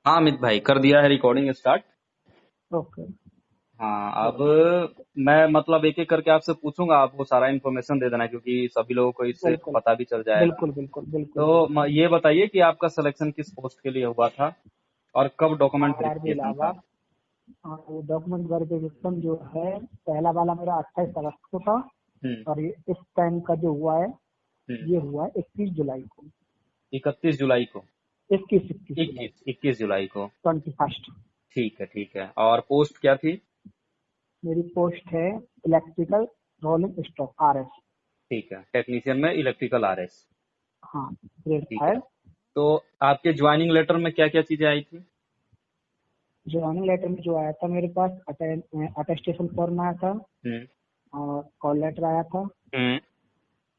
हाँ अमित भाई, कर दिया है रिकॉर्डिंग स्टार्ट। ओके। हाँ, अब चलिए। मैं मतलब एक एक करके आपसे पूछूंगा, आपको सारा इन्फॉर्मेशन दे देना क्योंकि सभी लोगों को इससे बिल्कुल पता भी चल जाएगा। बिल्कुल बिल्कुल बिल्कुल तो बिल्कुल। ये बताइए कि आपका सिलेक्शन किस पोस्ट के लिए हुआ था और कब डॉक्यूमेंट आरआरबी वेरिफिकेशन था। इलाहाबाद। वो डॉक्यूमेंट वेरिफिकेशन जो है, पहला वाला मेरा 28 अगस्त को था। हम्म। और ये इस टाइम का जो हुआ है, हम्म। ये हुआ है 21 जुलाई को। 31 जुलाई को। 21 21 जुलाई। 21 जुलाई को। 21। ठीक है। और पोस्ट क्या थी। मेरी पोस्ट है इलेक्ट्रिकल रोलिंग स्टॉक RS। ठीक है, टेक्नीशियन में इलेक्ट्रिकल आरएस। हाँ, ग्रेड ठीक है। 5। तो आपके ज्वाइनिंग लेटर में क्या क्या चीजें आई थी। ज्वाइनिंग लेटर में जो आया था मेरे पास, अटेस्टेशन फॉर्म आया था हम्म। और कॉल लेटर आया था। हम्म।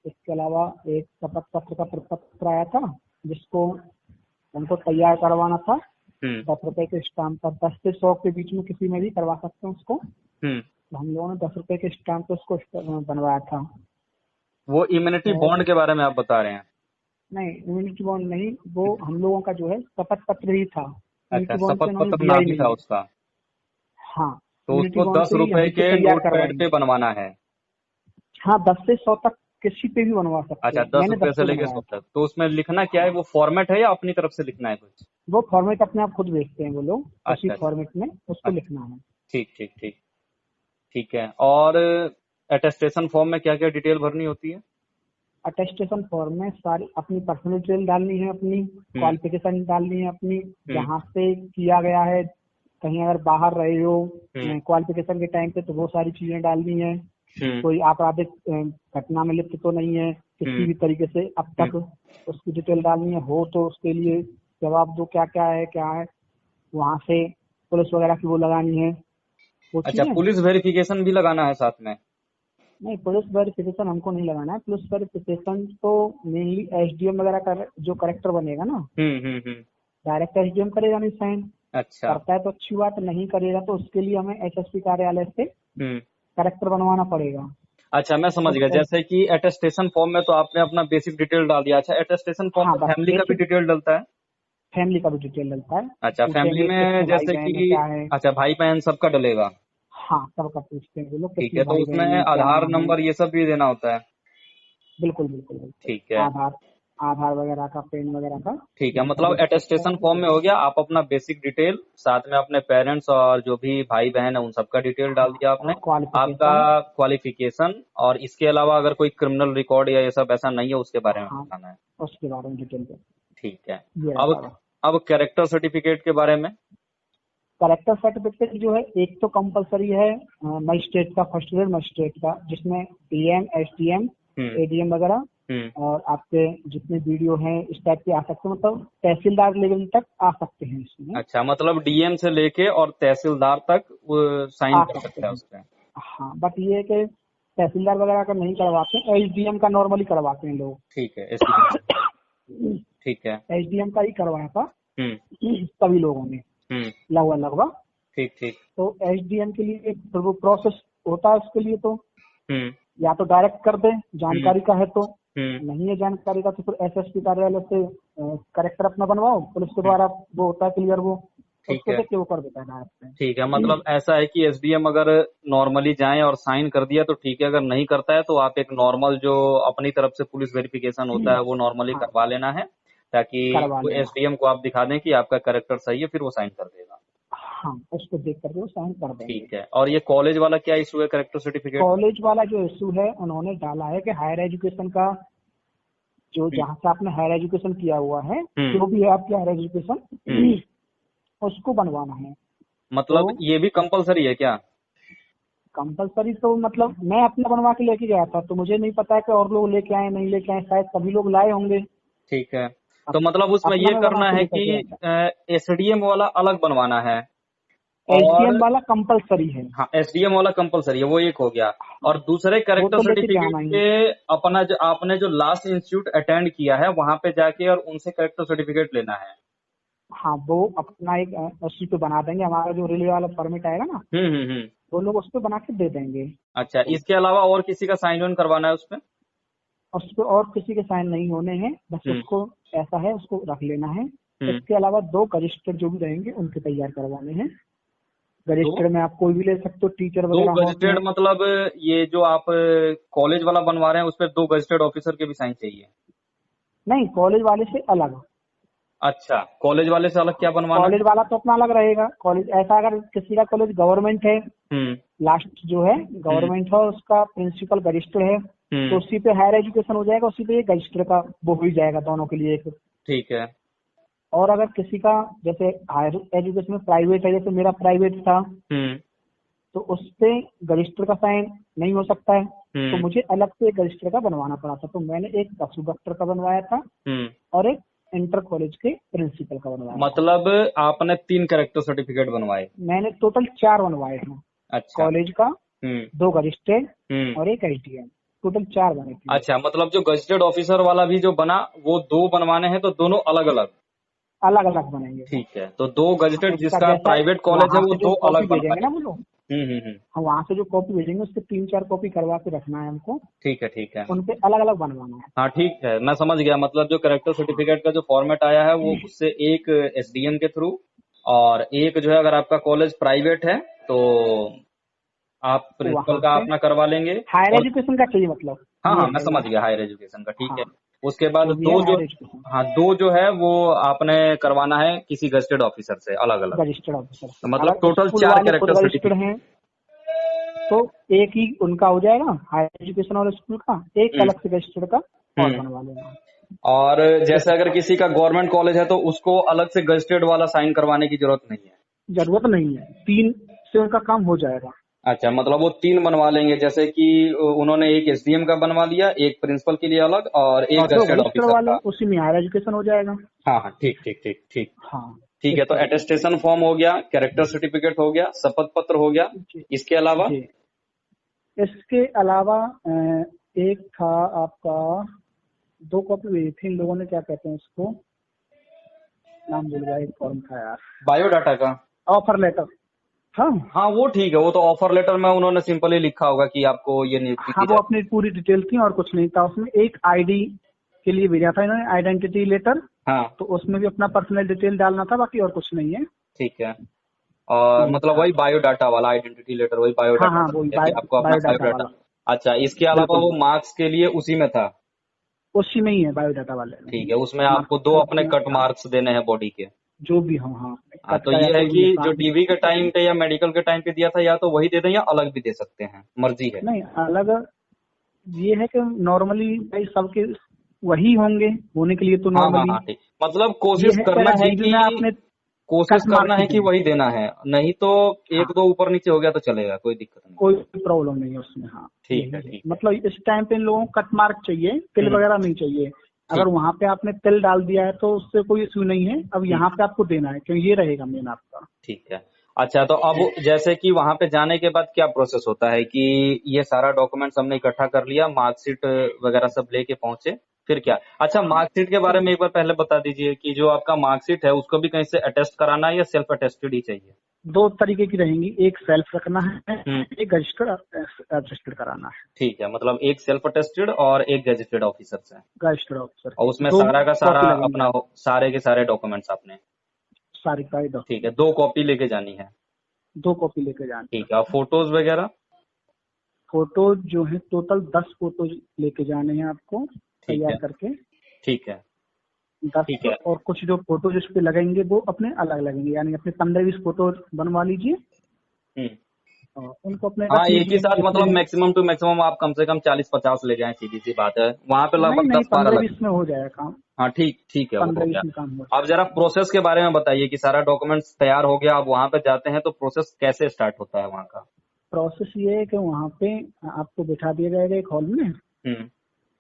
इसके अलावा एक शपथ पत्र का प्रपत्र आया था, जिसको हमको तैयार करवाना था। हम्म। 10 रुपए के स्टाम्प पर, 10 से 100 के बीच में किसी में भी करवा सकते हैं उसको। हम्म। तो हम लोगों ने 10 रुपए के स्टाम्प पे उसको बनवाया था। वो इम्यूनिटी और बॉन्ड के बारे में आप बता रहे हैं। नहीं, इम्यूनिटी बॉन्ड नहीं, वो हम लोगों का जो है शपथ पत्र ही था। अच्छा, इम्यूनिटी बॉन्ड तो शपथ इन्होंने पत्र दिया नाम ही ही था नहीं है। उसका। हाँ, तो इम्यूनिटी उसको बॉन्ड दस तो रुपए यहीं से के तैयार नोट पैड पे करवाएंगे। बनवाना है। हाँ, 10 से 100 तक किसी पे भी बनवा सकते अच्छा, हैं, दस मैंने रुपए 10 से पे लेके बनवाया 100 था। तक। तो उसमें लिखना क्या है, हाँ, वो फॉर्मेट है या अपनी तरफ से लिखना है कुछ। वो फॉर्मेट अपने आप खुद भेजते हैं वो लोग, उसी अच्छा अच्छा। फॉर्मेट में उसको अच्छा। लिखना है। ठीक। ठीक है। और अटेस्टेशन फॉर्म में क्या क्या डिटेल भरनी होती है। अटेस्टेशन फॉर्म में सारी अपनी पर्सनल डिटेल डालनी है, अपनी हम्म। क्वालिफिकेशन डालनी है, अपनी हम्म। जहाँ से किया गया है। कहीं अगर बाहर रहे हो हम्म। क्वालिफिकेशन के टाइम पे, तो वो सारी चीजें डालनी है। हम्म। कोई आपराधिक घटना में लिप्त तो नहीं है किसी हम्म। भी तरीके से अब हम्म। तक, उसकी डिटेल डालनी है। हो तो उसके लिए जवाब दो, क्या क्या है। वहां से पुलिस वगैरह की वो लगानी है, वो अच्छा, चीजें। पुलिस वेरिफिकेशन भी लगाना है साथ में। नहीं, पुलिस वेरिफिकेशन हमको नहीं लगाना है। पुलिस वेरिफिकेशन तो मेनली SDM वगैरह का जो करेक्टर बनेगा ना, हम्म। डायरेक्ट SDM करेगा नहीं साइन। अच्छा। करता है तो अच्छी बात, नहीं करेगा तो उसके लिए हमें SSP कार्यालय से हम्म। करेक्टर बनवाना पड़ेगा। अच्छा, मैं समझ उस गया। एस, जैसे कि अटेस्टेशन फॉर्म में तो आपने अपना बेसिक डिटेल डाल दिया। अच्छा, अटेस्टेशन फॉर्म हाँ, में बस फैमिली का भी बेसिक डिटेल डलता है। फैमिली का भी डिटेल डलता है। अच्छा, फैमिली पूछेंगे में कितने भाई जैसे बहन है, कि क्या है। अच्छा, भाई बहन सबका डलेगा। हाँ, सबका पूछते हैं वो लोग, ठीक कितने है, तो भाई उसमें बहन है, क्या आधार है। नंबर ये सब भी देना होता है। बिल्कुल बिल्कुल बिल्कुल। ठीक है। आधार, आधार वगैरह का, पेन वगैरह का, ठीक है, ये मतलब सारी अटेस्टेशन फॉर्म में हो गया, आप अपना बेसिक डिटेल, साथ में अपने पेरेंट्स और जो भी भाई बहन है उन सबका डिटेल डाल हाँ, दिया आपने। और आपका क्वालिफिकेशन। क्वालिफिकेशन, और इसके अलावा अगर कोई क्रिमिनल रिकॉर्ड या ये सब ऐसा नहीं है उसके बारे में हाँ, बताना है। उसके बारे में डिटेल पे ठीक है। ये अब रहता है। अब कैरेक्टर सर्टिफिकेट के बारे में। करेक्टर सर्टिफिकेट जो है, एक तो कंपलसरी है मजिस्ट्रेट का, फर्स्ट ग्रेड मजिस्ट्रेट का, जिसमें DM SDM हम्म। ADM वगैरह, हम्म। और आपके जितने वीडियो हैं इस टाइप के आ सकते हैं, मतलब तहसीलदार लेवल तक आ सकते हैं इसमें। अच्छा, मतलब डीएम से लेके और तहसीलदार तक वो साइन आ कर सकते सकता है हैं। उसपे। हाँ, बट ये है कि तहसीलदार वगैरह का नहीं करवाते हैं, SDM का नॉर्मली करवाते हैं लोग। ठीक है, एसडीएम। ठीक है। SDM का ही करवाया था हम्म। सभी लोगों ने, हम्म। लगभग लगभग। ठीक। तो SDM के लिए फिर वो प्रोसेस होता है उसके लिए, तो हम्म। या तो डायरेक्ट कर दें, हम्म। जानकारी का है तो। हम्म। नहीं है जानकारी का, तो फिर SSP कार्यालय से करेक्टर अपना बनवाओ, पुलिस के हम्म। द्वारा वो होता है क्लियर, वो ठीक उसको है। देख के वो कर देता है ठीक है, डायरेक्ट। मतलब ऐसा है कि एसडीएम अगर नॉर्मली जाए और साइन कर दिया तो ठीक है, अगर नहीं करता है तो आप एक नॉर्मल जो अपनी तरफ से पुलिस वेरिफिकेशन होता है वो नॉर्मली हाँ, करवा लेना है, ताकि करवा वो लेना। एसडीएम को आप दिखा दें कि आपका कैरेक्टर सही है, फिर वो साइन कर देगा। हाँ, उसको देख करके वो साइन कर देंगे। ठीक है। और ये कॉलेज वाला क्या इशू है कैरेक्टर सर्टिफिकेट में। कॉलेज वाला जो इशू है, उन्होंने डाला है कि हायर एजुकेशन का, जो हम्म। जहाँ से आपने हायर एजुकेशन किया हुआ है, हम्म। जो भी है आपकी हायर हम्म। एजुकेशन, उसको बनवाना है। तो मतलब ये भी कंपलसरी है क्या। कंपलसरी तो मतलब मैं अपना बनवा के लेके गया था, तो मुझे नहीं पता है कि और लोग लेके आए नहीं लेके आए, शायद सभी लोग लाए होंगे। ठीक है। तो अप, मतलब उसमें अपना ये मैं बनवा करना के है लेकर कि गया था। एसडीएम वाला अलग बनवाना है। और SDM वाला कंपलसरी है। हाँ, एसडीएम वाला कंपलसरी है, वो एक हो गया। और हाँ, दूसरे वो कैरेक्टर तो लेके सर्टिफिकेट जाना ही के है। अपना जो आपने जो लास्ट इंस्टीट्यूट अटेंड किया है वहां पे जाके और उनसे कैरेक्टर सर्टिफिकेट लेना है। हाँ, वो अपना एक उसी पे बना देंगे, हमारा जो रेलवे वाला परमिट आएगा ना, हम्म। वो लोग उस पे बना के दे देंगे। अच्छा, इसके अलावा और किसी का साइन ऑन करवाना है उसपे। उस पे और किसी के साइन नहीं होने हैं, बस हम्म। उसको ऐसा है, उसको रख लेना है। इसके अलावा 2 गजेस्टेड जो भी रहेंगे उनके तैयार करवाने हैं। दो गजेस्टेड में आप कोई भी ले सकते हो, टीचर दो वगैरह हो गजेटेड अपने। मतलब ये जो आप कॉलेज वाला बनवा रहे हैं उस पर 2 गजेटेड ऑफिसर के भी साइन चाहिए? नहीं, कॉलेज वाले से अलग। अच्छा, कॉलेज वाले से अलग क्या बनवाना कॉलेज है? वाला तो अपना अलग रहेगा। कॉलेज ऐसा, अगर किसी का कॉलेज गवर्नमेंट है, हम्म लास्ट जो है गवर्नमेंट है और उसका प्रिंसिपल रजिस्टर है, तो हम्म उसी पे हायर एजुकेशन हो जाएगा, उसी पे एक रजिस्टर का वो हो ही जाएगा दोनों के लिए एक। ठीक है। और अगर किसी का जैसे हायर एजुकेशन में प्राइवेट है, जैसे मेरा प्राइवेट था, हम्म तो उस पे रजिस्टर का साइन नहीं हो सकता है, तो हम्म मुझे अलग से एक रजिस्टर का बनवाना पड़ा था। तो मैंने एक पशु डॉक्टर का बनवाया था हम्म और एक इंटर कॉलेज के प्रिंसिपल का बनवाया था। मतलब आपने 3 कैरेक्टर सर्टिफिकेट बनवाए? मैंने टोटल 4 बनवाए हैं। अच्छा। कॉलेज का, हम्म 2 रजिस्टर्ड हम्म और एक एसडीएम, टोटल 4 बने थे मेरे। अच्छा, मतलब जो गजेटेड ऑफिसर वाला भी जो बना वो 2 बनवाने हैं, तो दोनों अलग अलग? अलग अलग बनेंगे वो। ठीक है, तो 2 गजेटेड उसका जिसका जैसा प्राइवेट कॉलेज है वहां वो से जो 2 कॉपी अलग भेजेंगे बनवाए। ना वो लोग, हम वहां से जो कॉपी भेजेंगे उसके 3-4 कॉपी करवा के रखना है हमको, ठीक है ठीक है। उनपे अलग अलग बनवाना है। हाँ ठीक है, मैं समझ गया। मतलब जो कैरेक्टर हाँ सर्टिफिकेट का जो फॉर्मेट आया है वो उससे एक एसडीएम के थ्रू, और एक जो है अगर आपका कॉलेज प्राइवेट है तो आप तो प्रिंसिपल वहां का पे अपना करवा लेंगे। हायर और एजुकेशन का चाहिए, मतलब हाँ हाँ, ये मैं है समझ यहाँ। गया हायर एजुकेशन का, ठीक हाँ, है। उसके बाद जो भी है 2 जो, हायर एजुकेशन हाँ 2 जो है वो आपने करवाना है किसी गजेटेड ऑफिसर से अलग अलग। रजिस्टर्ड ऑफिसर तो से। मतलब अगर टोटल स्कूल 4 वाले खुद कैरेक्टर रजिस्टर्ड सर्टिफिकेट। हैं तो एक ही उनका हो जाएगा हायर एजुकेशन और स्कूल का, एक हम्म अलग से रजिस्टर्ड का और हम्म बनवा लेना। और इस जैसे अगर किसी का गवर्नमेंट कॉलेज है तो उसको अलग से गजेटेड वाला साइन करवाने की जरूरत नहीं है? जरूरत नहीं है, 3 से उनका काम हो जाएगा। अच्छा, मतलब वो 3 बनवा लेंगे, जैसे कि उन्होंने एक एसडीएम का बनवा लिया, एक प्रिंसिपल के लिए अलग, और एक और 2 गजेटेड रजिस्टर्ड ऑफिसर वाले, का। उसी में हायर एजुकेशन हो जाएगा। हाँ हाँ, ठीक ठीक ठीक ठीक। हाँ, ठीक इस है, तो तरीके से। अटेस्टेशन फॉर्म हो गया, कैरेक्टर सर्टिफिकेट हो गया, शपथ पत्र हो गया। जी इसके अलावा? जी। इसके अलावा एक था आपका, 2 कॉपी भेजी थी इन लोगों ने, क्या कहते हैं उसको, नाम भूल गया, एक फॉर्म था यार, बायोडाटा का? Offer letter. हाँ हाँ वो ठीक है, वो तो ऑफर लेटर में उन्होंने सिंपली लिखा होगा कि आपको ये नियुक्ति हाँ, की वो जाएगी। अपनी पूरी डिटेल थी और कुछ नहीं था उसमें। एक आईडी के लिए भेजा था इन्होंने, आइडेंटिटी लेटर, हाँ तो उसमें भी अपना पर्सनल डिटेल डालना था, बाकी और कुछ नहीं है। ठीक है। और ये मतलब था। वही बायोडाटा वाला आइडेंटिटी लेटर, वही हाँ बायोडाटा हाँ, वाला वही है कि आपको अपना बायोडाटा बायोडाटा। वाला। अच्छा, इसके अलावा बिल्कुल, वो मार्क्स के लिए उसी में था? उसी में ही है बायोडाटा वाले में ठीक ही। है, उसमें आपको 2 मार्क्सशीट अपने या कट हाँ, मार्क्स देने हैं बॉडी के। जो भी हो, हाँ, हाँ, कट तो का या ये है कोई कि जो निशान। डीवी के टाइम पे या मेडिकल के टाइम पे दिया था, या तो वही दे दें या अलग भी दे सकते हैं, मर्जी है। नहीं, अलग ये है कि नॉर्मली भाई सबके वही होंगे होने के लिए, तो हाँ हाँ नॉर्मली हाँ, ठीक। मतलब ये कोशिश है कि करना अगर है डीबी कि, में आपने कोशिश कट करना मार्क्स ही है कि दें। वही देना है, नहीं तो हाँ, 1 2 ऊपर नीचे हो गया तो चलेगा, कोई दिक्कत नहीं। कोई प्रॉब्लम नहीं है उसमें। हाँ, ठीक है यही है, ठीक है। मतलब इस टाइम पे इन लोगों को कट मार्क चाहिए, तिल हम्म वगैरह नहीं चाहिए। अगर ठीक वहां पे आपने तिल डाल दिया है तो उससे कोई इश्यू नहीं है। अब ठीक यहाँ पे आपको देना है, क्योंकि ये रहेगा मेन आपका। ठीक है। अच्छा, तो अब जैसे कि वहां पे जाने के बाद क्या प्रोसेस होता है कि ये सारा डॉक्यूमेंट्स हमने इकट्ठा कर लिया, मार्कशीट वगैरह सब लेके पहुंचे, फिर क्या? अच्छा, हाँ, मार्कशीट के बारे में एक बार पहले बता दीजिए कि जो आपका मार्कशीट है उसको भी कहीं से अटेस्ट कराना है या सेल्फ अटेस्टेड ही चाहिए? 2 तरीके की रहेंगी, एक सेल्फ रखना है, हम्म एक रजिस्टर्ड कराना है। ठीक है, मतलब एक सेल्फ अटेस्टेड और एक गेजेटेड ऑफिसर से, रजिस्टर्ड ऑफिसर और की उसमें 2 सारा का सारा कॉपी लगेंगी अपना आप, सारे के सारे डॉक्यूमेंट्स आपने, सारी का ठीक है, डॉक्यूमेंट 2 कॉपी लेके जानी है। 2 कॉपी लेके जानी है। ठीक है, और फोटोज वगैरह? फोटो जो है टोटल 10 फोटो लेके जाने हैं आपको, ठीक है तैयार करके ठीक है 10। ठीक है। और कुछ जो फोटो जिस पे लगेंगे वो अपने अलग लगेंगे, यानी अपने 15-20 फोटो बनवा लीजिए हम्म और उनको अपने हाँ, रख एक ही लीजिए साथ जितने मतलब भी। मैक्सिमम टू मैक्सिमम आप कम से कम 40 50 ले जाएं, सीधी सी बात है, वहां पे नहीं लगभग नहीं, 10 12 15-20 लगेंगे। में हो जाएगा काम। हाँ ठीक ठीक है, वो हो 15-20 गया। में काम हो अब जरा जाएगा। प्रोसेस के बारे में बताइए कि सारा डॉक्यूमेंट्स तैयार हो गया, अब वहां पे जाते हैं तो प्रोसेस कैसे स्टार्ट होता है वहां का? प्रोसेस ये है कि वहाँ पे आपको बिठा दिया जाएगा एक हॉल में। हम्म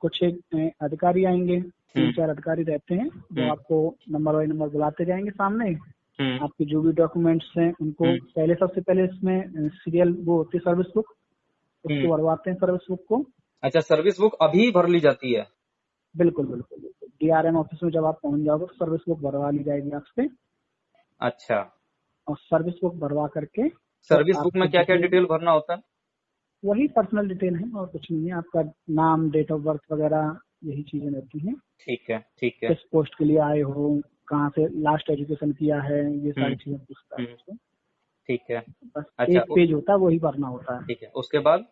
कुछ एक अधिकारी आएंगे, हम्म 3-4 अधिकारी रहते हैं, वो हम्म आपको नंबर बाई नंबर बुलाते जाएंगे सामने। हम्म आपके जो भी डॉक्यूमेंट्स हैं उनको हम्म पहले, सबसे पहले इसमें सीरियल वो होती है सर्विस बुक, हम्म उसको भरवाते हैं सर्विस बुक को। अच्छा, सर्विस बुक अभी भर ली जाती है? बिल्कुल बिल्कुल बिल्कुल, डीआरएम ऑफिस में जब आप पहुंच जाओगे तो सर्विस बुक भरवा ली जाएगी आपसे। अच्छा, और सर्विस बुक भरवा करके फिर सर्विस बुक में आपके क्या क्या जितने, डिटेल भरना होता है? वही पर्सनल डिटेल है और कुछ नहीं है। आपका नाम, डेट ऑफ बर्थ वगैरह, यही चीजें रहती हैं। ठीक है ठीक है। किस पोस्ट के लिए आए हो, कहाँ से लास्ट एजुकेशन किया है, ये सारी हम्म चीजें पूछता है हम्म, उसको। ठीक है। बस अच्छा एक पेज होता है, वही भरना होता है। ठीक है, उसके बाद?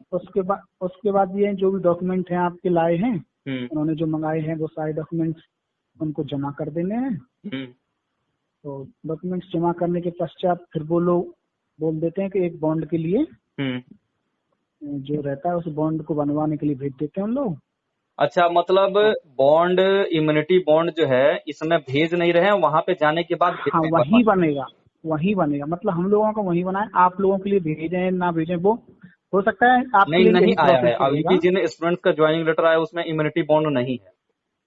उसके बाद ये जो भी डॉक्यूमेंट हैं आपके लाए हैं, हम्म उन्होंने जो मंगाए हैं वो सारे डॉक्यूमेंट्स उनको जमा कर देने हैं। हम्म तो डॉक्यूमेंट्स जमा करने के पश्चात फिर वो लोग बोल देते हैं कि एक बॉन्ड के लिए हम्म। जो रहता है उस बॉन्ड को बनवाने के लिए भेज देते हैं उन लोग। अच्छा, मतलब हाँ, बॉन्ड, इम्यूनिटी बॉन्ड जो है इसमें भेज नहीं रहे हैं, वहां पे जाने के बाद हाँ बनवा। वही बनेगा, मतलब हम लोगों को वही बना है। आप लोगों के लिए भेजें ना भेजें वो हो सकता है आपके नहीं, लिए नहीं यही आया है प्रोसेस अभी भी, रहेगा। जिन स्टूडेंट्स का ज्वाइनिंग लेटर आया उसमें इम्यूनिटी बॉन्ड नहीं है।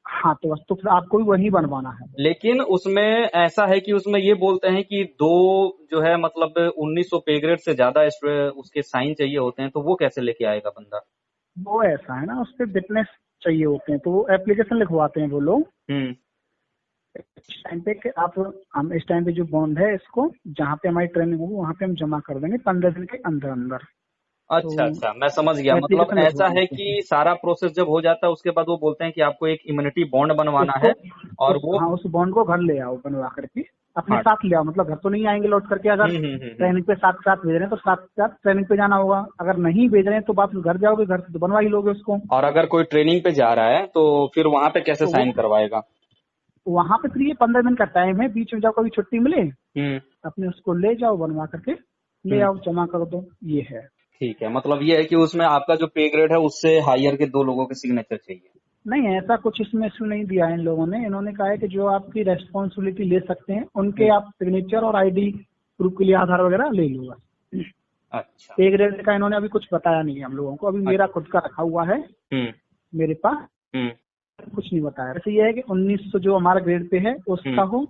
हाँ तो बस तो फिर आपको भी वही बनवाना है। लेकिन उसमें ऐसा है कि उसमें ये बोलते हैं कि दो जो है मतलब 1900 पे ग्रेड से ज्यादा उसके साइन चाहिए होते हैं, तो वो कैसे लेके आएगा बंदा? वो ऐसा है ना, उस पर विटनेस चाहिए होते हैं, तो वो एप्लीकेशन लिखवाते हैं वो लोग हम्म। इस टाइम पे कि आप हम इस टाइम पे जो बॉन्ड है इसको जहाँ पे हमारी ट्रेनिंग होगी वहाँ पे हम जमा कर देंगे 15 दिन के अंदर अंदर। तो अच्छा अच्छा, मैं समझ गया। मतलब एप्लीकेशन ऐसा लिखवा है देते हैं कि सारा प्रोसेस जब हो जाता है उसके बाद वो बोलते हैं कि आपको एक इम्यूनिटी बॉन्ड बनवाना इसको। है। और वो, हाँ उस बॉन्ड को घर ले आओ बनवा करके, अपने हाँ। साथ ले आओ, मतलब घर तो नहीं आएंगे लौट करके। अगर ट्रेनिंग पे साथ साथ भेज रहे हैं तो साथ साथ ट्रेनिंग पे जाना होगा, अगर नहीं भेज रहे हैं तो वापस घर जाओगे, घर से तो बनवा ही लोगे उसको। और अगर कोई ट्रेनिंग पे जा रहा है तो फिर वहां पे कैसे तो वो साइन करवाएगा? वहां पे फिर ये 15 दिन का टाइम है, बीच में जब कभी छुट्टी मिले हम्म अपने उसको ले जाओ बनवा करके, ले हम्म। आओ जमा कर दो, ये है। ठीक है, मतलब ये है कि उसमें आपका जो पे ग्रेड है उससे हायर के दो लोगों के सिग्नेचर चाहिए। नहीं ऐसा कुछ इसमें इशू नहीं दिया है इन लोगों ने। इन्होंने कहा है कि जो आपकी रेस्पॉन्सिबिलिटी ले सकते हैं उनके हम्म। आप सिग्नेचर और आईडी प्रूफ के लिए आधार वगैरह ले लो बस। अच्छा पे ग्रेड का इन्होंने अभी कुछ बताया नहीं है हम लोगों को, अभी मेरा अच्छा। खुद का रखा हुआ है हम्म मेरे पास, हम्म कुछ नहीं बताया। वैसे ये है कि 1900 जो हमारा ग्रेड पे है उसका हम्म। हो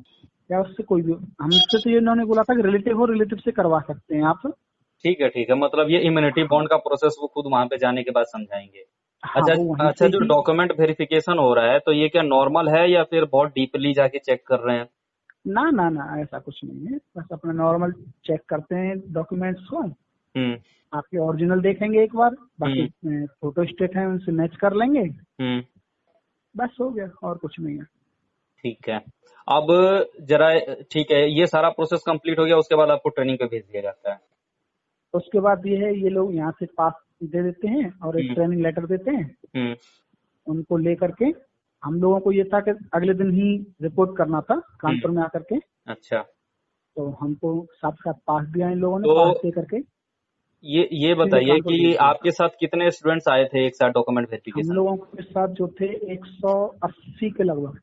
या उससे कोई भी, हमसे तो ये इन्होंने बोला था कि रिलेटिव हो, रिलेटिव से करवा सकते हैं आप। ठीक है, मतलब ये इम्यूनिटी हाँ बॉन्ड का प्रोसेस वो खुद वहां पे जाने के बाद समझाएंगे। हाँ अच्छा वो वहीं अच्छा, से जो ही। डॉक्यूमेंट वेरिफिकेशन हो रहा है तो ये क्या नॉर्मल है या फिर बहुत डीपली जाके चेक कर रहे हैं? ना ना ना ऐसा कुछ नहीं है, बस अपना नॉर्मल चेक करते हैं डॉक्यूमेंट्स को। हम्म आपके ओरिजिनल देखेंगे एक बार, बाकी हम्म फोटो स्टेट है उनसे मैच कर लेंगे, हम्म। बस हो गया और कुछ नहीं है। ठीक है। अब जरा, ठीक है, ये सारा प्रोसेस कंप्लीट हो गया, उसके बाद आपको ट्रेनिंग पे भेज दिया जाता है। उसके बाद ये है, ये लोग यहाँ से पास दे देते हैं और एक हम्म ट्रेनिंग लेटर देते हैं। हम्म। उनको लेकर के हम लोगों को ये था कि अगले दिन ही रिपोर्ट करना था कानपुर में आकर के। अच्छा, तो हमको साथ साथ पास दिया इन लोगों ने, तो पास दे करके ये सीधे बताइए कानपुर भेज कि दिया। आपके साथ कितने स्टूडेंट्स आए थे एक साथ डॉक्यूमेंट हम वेरिफिकेशन में? लोगों के साथ जो थे 180 के लगभग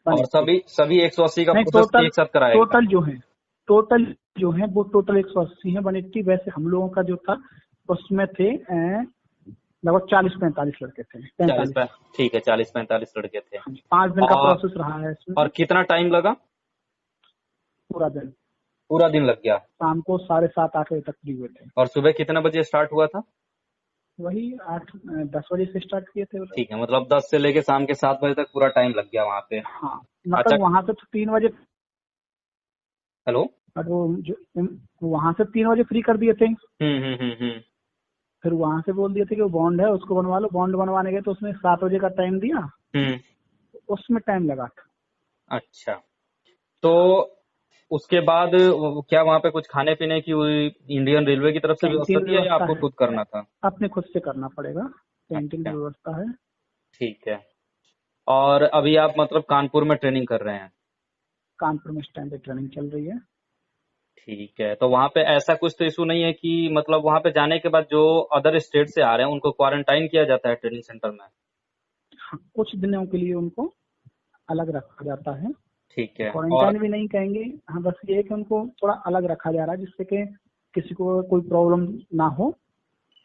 बने और थे। सभी सभी 180 का नहीं प्रोसेस एक साथ कराया गया? टोटल जो है टोटल जो है वो टोटल 180 है बनी थी। वैसे हम लोगों का जो था उसमें थे लगभग 40-45 लड़के थे, 40 45। ठीक है, 40-45 लड़के थे। 5 दिन का और प्रोसेस रहा है इसमें। और कितना टाइम लगा? पूरा दिन, पूरा दिन लग गया। शाम को 7:30-8 बजे तक फ्री हुए थे। और सुबह कितने बजे स्टार्ट हुआ था? वही 8-10 बजे से स्टार्ट किए थे वो लोग। ठीक है, मतलब 10 से लेके शाम के 7 बजे तक पूरा टाइम लग गया वहां पे। हाँ अच्छा। मतलब वहां से तो 3 बजे, हेलो। और वो जो वहां से 3 बजे फ्री कर दिए थे। हम्म। फिर वहां से बोल दिए थे कि वो बॉन्ड है उसको बनवा लो। बॉन्ड बनवाने गए तो उसने 7 बजे का टाइम दिया, हम्म। उसमें टाइम लगा था। अच्छा, तो उसके बाद क्या वहां पे कुछ खाने पीने की इंडियन रेलवे की तरफ से व्यवस्था कैंटीन थी या व्यवस्था आपको है, खुद करना था? अपने खुद से करना पड़ेगा, कैंटीन की अच्छा, व्यवस्था है। ठीक है। और अभी आप मतलब कानपुर में ट्रेनिंग कर रहे हैं? कानपुर में इस टाइम पे ट्रेनिंग चल रही है। ठीक है, तो वहां पे ऐसा कुछ तो इशू नहीं है कि मतलब वहां पे जाने के बाद जो अदर स्टेट से आ रहे हैं उनको क्वारंटाइन किया जाता है ट्रेनिंग सेंटर में? हाँ, कुछ दिनों के लिए उनको अलग रखा जाता है। ठीक है। और क्वारंटाइन भी नहीं कहेंगे, हाँ बस ये है कि उनको थोड़ा अलग रखा जा रहा है जिससे कि किसी को कोई प्रॉब्लम ना हो।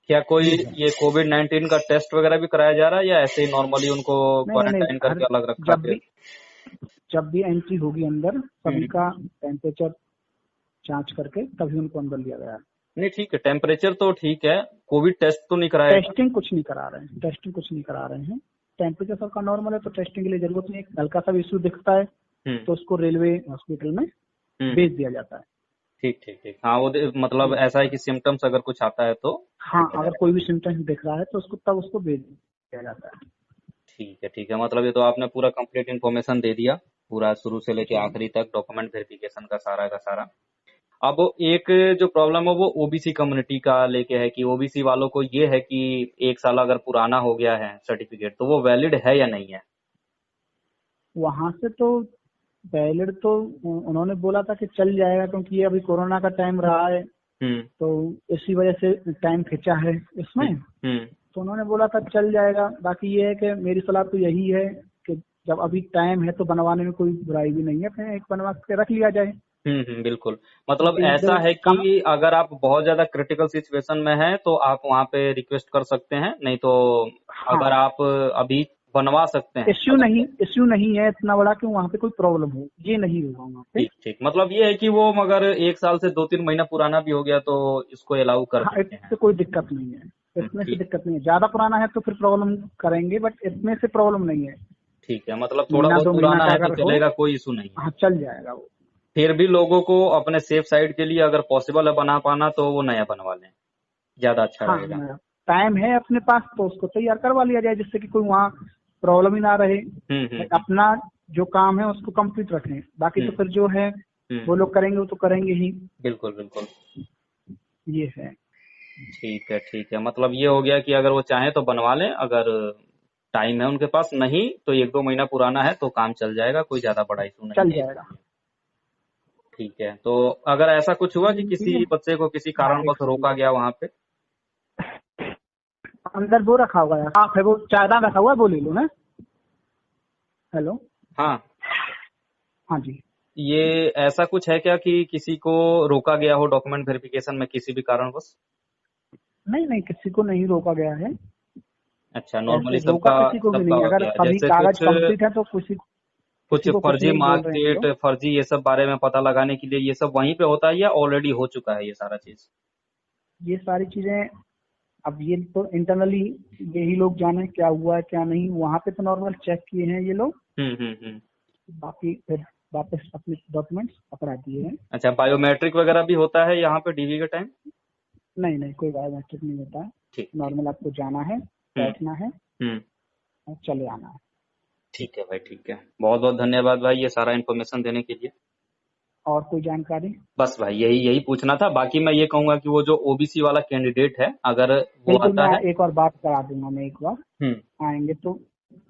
क्या कोई ये है। ये कोविड-19 का टेस्ट वगैरह भी कराया जा रहा है या ऐसे ही नॉर्मली उनको नहीं क्वारंटाइन हर करके अलग रखा जब के? भी जब भी एंट्री होगी अंदर सभी हम्म। का टेम्परेचर जांच करके तभी उनको अंदर लिया गया है। नहीं, ठीक है, टेम्परेचर तो ठीक है, कोविड टेस्ट तो नहीं कराएगा? टेस्टिंग कुछ नहीं करा रहे हैं, टेस्टिंग कुछ नहीं करा रहे हैं। टेम्परेचर सबका नॉर्मल है तो टेस्टिंग के लिए जरूरत नहीं है। हल्का सा भी इशू दिखता है हम्म तो उसको रेलवे हॉस्पिटल में हम्म। भेज दिया जाता है। ठीक, हाँ वो मतलब ये ऐसा है कि सिम्टम्स अगर कुछ आता है तो हाँ देखा अगर जाएगा। कोई भी सिम्टम्स दिख रहा है तो उसको तब उसको भेज दिया जाता है। ठीक है, मतलब ये तो आपने पूरा कंप्लीट इन्फॉर्मेशन दे दिया। पूरा शुरू से लेके जी। आखिरी तक डॉक्यूमेंट वेरिफिकेशन का सारा। अब एक जो प्रॉब्लम है वो ओबीसी कम्युनिटी का लेके है कि ओबीसी वालों को ये है कि 1 साल अगर पुराना हो गया है सर्टिफिकेट तो वो वैलिड है या नहीं है। वहां से तो वैलिड तो उन्होंने बोला था कि चल जाएगा, क्योंकि ये अभी कोरोना का टाइम रहा है, हम्म तो इसी वजह से टाइम खिंचा है हम्म इसमें। हम्म तो उन्होंने बोला था चल जाएगा। बाकी ये है कि मेरी सलाह तो यही है कि जब अभी टाइम है तो बनवाने में कोई बुराई भी नहीं है, अपने एक बनवा के रख लिया जाए। बिल्कुल। मतलब एक दो ऐसा है कम। कि अगर आप बहुत ज्यादा क्रिटिकल सिचुएशन में हैं तो आप वहां पे रिक्वेस्ट कर सकते हैं, नहीं तो हाँ, अगर आप अभी बनवा सकते हैं इश्यू अगर नहीं, तो। इश्यू नहीं है इतना बड़ा कि वहाँ पे कोई प्रॉब्लम हो, ये नहीं होगा वहाँ पे। ठीक ठीक, मतलब ये है कि वो मगर 1 साल से 2-3 महीना पुराना भी हो गया तो इसको अलाउ कर हाँ, देते हैं। इससे कोई दिक्कत नहीं है, इसमें से ठीक दिक्कत नहीं है। ज्यादा पुराना है तो फिर प्रॉब्लम करेंगे, बट इसमें से प्रॉब्लम नहीं है। ठीक है, मतलब थोड़ा महीना बहुत 2 महीना पुराना का है तो अगर हो, चलेगा, कोई इशू नहीं है। हाँ चल जाएगा वो। फिर भी लोगों को अपने सेफ साइड के लिए अगर पॉसिबल है बना पाना तो वो नया बनवा लें, ज्यादा अच्छा हाँ, रहेगा। टाइम है अपने पास तो उसको तैयार करवा लिया जाए, जिससे कि कोई वहाँ प्रॉब्लम ही ना रहे। हम्म। अपना जो काम है उसको कंप्लीट रखें, बाकी तो हम्म फिर जो है हम्म, वो लोग करेंगे, वो तो करेंगे ही। बिल्कुल बिल्कुल। ये है। ठीक है, मतलब ये हो गया कि अगर वो चाहें तो बनवा लें, अगर टाइम है उनके पास, नहीं तो 1-2 महीना पुराना है तो काम चल जाएगा, कोई ज्यादा बड़ा इशू नहीं चल है जाएगा। इसमें। ठीक है, तो अगर ऐसा कुछ हुआ कि ठीक है। किसी बच्चे को किसी हाँ, एक कारणवश सेकंड। रोका गया वहां पे। अंदर वो रखा हुआ है, साफ है, वो चायदान रखा हुआ है, वो ले लो ना। हेलो। हाँ, हाँ जी। ये ऐसा कुछ है क्या कि किसी को रोका गया हो डॉक्यूमेंट वेरिफिकेशन में किसी भी कारणवश। नहीं नहीं, किसी को नहीं रोका गया है। अच्छा, नॉर्मली ऐसे रोका सबका किसी को भी सबका नहीं, हो अगर गया, सभी जैसे कागज कुछ कंप्लीट है तो किसी कुछ किसी को कुछ फर्जी नहीं बोल रहे हैं हम मार्कशीट, लोग। फर्जी ये सब बारे में पता लगाने के लिए ये सब वहीं पे होता है या ऑलरेडी हो चुका है ये सारा चीज। ये सारी चीजें अब ये तो इंटरनली यही लोग जाने क्या हुआ है क्या नहीं। वहां पे तो नॉर्मल चेक किए हैं ये लोग, हम्म। बाकी फिर वापस अपने डॉक्यूमेंट्स पकड़ा दिए हैं। अच्छा, बायोमेट्रिक वगैरह भी होता है यहाँ पे डीवी के टाइम। नहीं नहीं, कोई बायोमेट्रिक नहीं होता है। ठीक। नॉर्मल आपको जाना है, हम्म बैठना है हम्म। और चले आना है। ठीक है भाई, ठीक है, बहुत बहुत धन्यवाद भाई ये सारा इन्फॉर्मेशन देने के लिए। और कोई जानकारी? बस भाई यही यही पूछना था, बाकी मैं ये कहूंगा कि वो जो ओबीसी वाला कैंडिडेट है अगर वो बिल्कुल, आता मैं है। एक और बात करा दूंगा, मैं एक बार हम्म। आएंगे तो,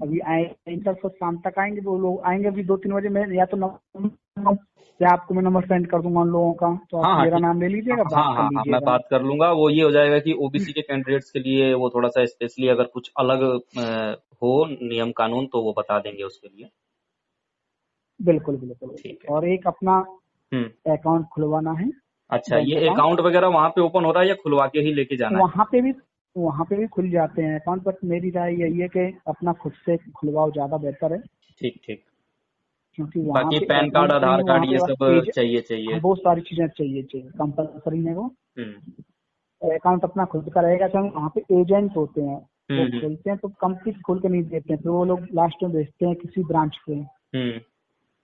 अभी आएंगे कल तो शाम तक आएंगे, तो वो लोग आएंगे अभी 2-3 बजे। मैं या तो नंबर, या आपको मैं नंबर सेंड कर दूंगा उन लोगों का, तो हाँ आप हाँ मेरा ठीक। नाम ले लीजिएगा, हाँ बात कर हाँ हाँ, मैं लीजिएगा। बात कर लूंगा, वो ये हो जाएगा कि ओबीसी के कैंडिडेट्स के लिए वो थोड़ा सा स्पेशली अगर कुछ अलग हो नियम कानून तो वो बता देंगे उसके लिए। बिल्कुल बिल्कुल बिल्कुल। ठीक है और ठीक। एक अपना हम्म। अकाउंट खुलवाना है, अच्छा, बैंक ये अकाउंट। अकाउंट वगैरह वहां पे ओपन हो रहा है या खुलवा के ही लेके जाना है। वहां पे भी वहां पे भी खुल जाते हैं अकाउंट, बट मेरी राय यही है कि अपना खुद से खुलवाओ, ज्यादा बेहतर है। ठीक ठीक। क्योंकि वहाँ बाकी पे पैन कार्ड अकाउंट नहीं आधार है, वहाँ कार्ड ये पे बस सब एज, चाहिए चाहिए। बहुत सारी चीजें चाहिए कंपलसरी है वो। हम्म अकाउंट अपना खुद का रहेगा, क्योंकि वहाँ पे एजेंट होते हैं, वो हम्म हम्म खोलते हैं तो कंप्लीट खोल के नहीं देते हैं, तो वो लोग लास्ट में भेजते हैं किसी ब्रांच पे। हम्म।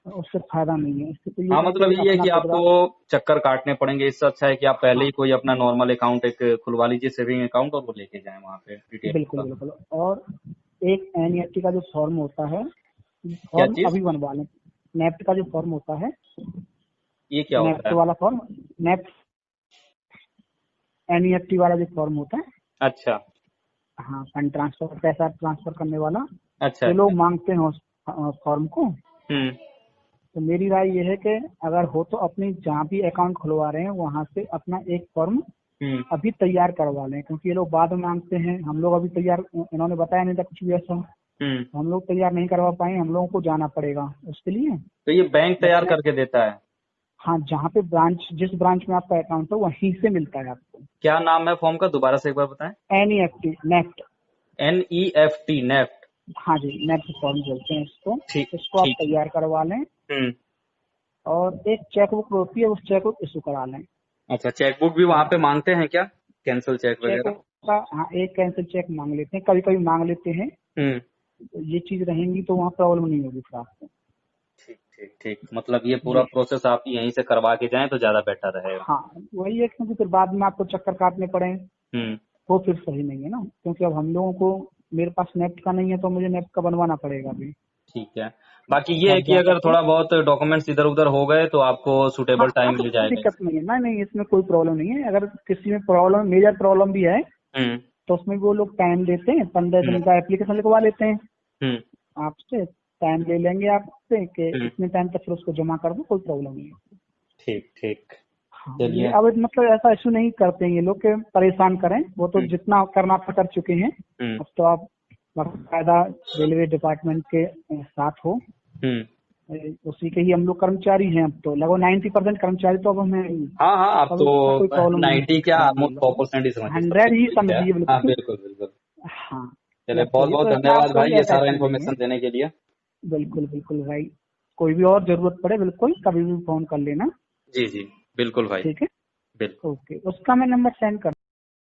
उससे फायदा नहीं है, इससे तो ये हाँ, है मतलब कि ये है अपना कि खुद आपको का। चक्कर काटने पड़ेंगे, इससे अच्छा है कि आप पहले हाँ, ही कोई अपना नॉर्मल अकाउंट एक खुलवा लीजिए, सेविंग अकाउंट, और वो लेके जाएं वहाँ पे डिटेल बिल्कुल का। बिल्कुल। और एक एनईएफटी का जो फॉर्म होता है, क्या फॉर्म चीज। अभी बनवा लें। नेफ्ट का जो फॉर्म होता है, ये क्या होता नेफ्ट है। वाला फॉर्म, नेफ्ट एनईएफटी वाला जो फॉर्म होता है, अच्छा हाँ, फंड ट्रांसफर, पैसा ट्रांसफर करने वाला, अच्छा तो अच्छा। लोग मांगते हैं उस फॉर्म को। हम्म तो मेरी राय ये है कि अगर हो तो अपनी जहाँ भी अकाउंट खुलवा रहे हैं वहां से अपना एक फॉर्म हम्म अभी तैयार करवा लें, क्योंकि ये लोग बाद में मांगते हैं। हम लोग अभी तैयार, इन्होंने बताया नहीं था कुछ भी ऐसा, हम्म। तो हम लोग तैयार नहीं करवा पाए, हम लोगों को जाना पड़ेगा उसके लिए। तो ये बैंक बट तैयार मैं, करके देता है। हाँ, जहाँ पे ब्रांच, जिस ब्रांच में आपका अकाउंट है वहीं से मिलता है आपको। क्या नाम है फॉर्म का, दोबारा से एक बार बताएं। NEFT, NEFT. NEFT NEFT. हाँ जी, नेफ्ट फॉर्म बोलते हैं इसको। ठीक इसको आप ठीक। तैयार करवा लें, हम्म। और एक चेकबुक होती है, उस चेकबुक इशू करा लें। अच्छा, चेकबुक भी वहां पे मांगते हैं क्या, कैंसिल चेक वगैरह। चेकबुक का, हाँ, एक कैंसिल चेक मांग लेते हैं, कभी कभी मांग लेते हैं। हम्म। तो ये चीज रहेंगी तो वहाँ प्रॉब्लम नहीं होगी फिर आपको। ठीक ठीक ठीक, मतलब ये पूरा ये, प्रोसेस आप यहीं से करवा के जाएं तो ज्यादा बेटर रहेगा। हाँ, वही है, क्योंकि फिर बाद में आपको चक्कर काटने पड़े, हम्म। वो फिर सही नहीं है ना। क्योंकि अब हम लोगों को, मेरे पास नेफ्ट का नहीं है तो मुझे नेफ्ट का बनवाना पड़ेगा अभी। ठीक है। बाकी ये आप है कि जा अगर सकते हैं। थोड़ा बहुत डॉक्यूमेंट्स इधर उधर हो गए तो आपको हाँ सुटेबल हाँ, टाइम तो मिल कोई जाएगा। दिक्कत नहीं है ना, नहीं इसमें कोई प्रॉब्लम नहीं है। अगर किसी में प्रॉब्लम, मेजर प्रॉब्लम भी है, हम्म तो उसमें वो लोग टाइम देते हैं, 15 हम्म दिन का एप्लीकेशन लिखवा लेते हैं हम्म आपसे, टाइम ले लेंगे आपसे कि हम्म इतने टाइम तक फिर उसको जमा कर दो, कोई प्रॉब्लम नहीं है। ठीक ठीक। हाँ, ये चलिए। अब मतलब ऐसा इशू नहीं करते हैं ये लोग के परेशान करें, वो तो हम्म जितना करना था कर चुके हैं। हम्म अब तो आप बाकायदा रेलवे डिपार्टमेंट के साथ हो, हम्म उसी के ही हम लोग कर्मचारी हैं। अब तो लगभग 90% कर्मचारी तो अब हमें, हाँ हाँ, अब अब इसमें कोई तो प्रॉब्लम नहीं 90 क्या रहेगी। ऑलमोस्ट 100% ही समझिए, सब 100 कुछ ही ठीक है। समझिए हाँ बिल्कुल। बिल्कुल बिल्कुल। हाँ, चलिए, लग बहुत जाइए, बहुत तो इसमें धन्यवाद आपको भाई ये ऐसा सारा इशू नहीं है। इन्फॉर्मेशन देने के लिए। बिल्कुल बिल्कुल भाई, कोई भी और जरूरत पड़े बिल्कुल कभी भी फोन कर लेना। जी जी बिल्कुल भाई। ठीक है, बिल्कुल। ओके, उसका मैं नंबर सेंड कर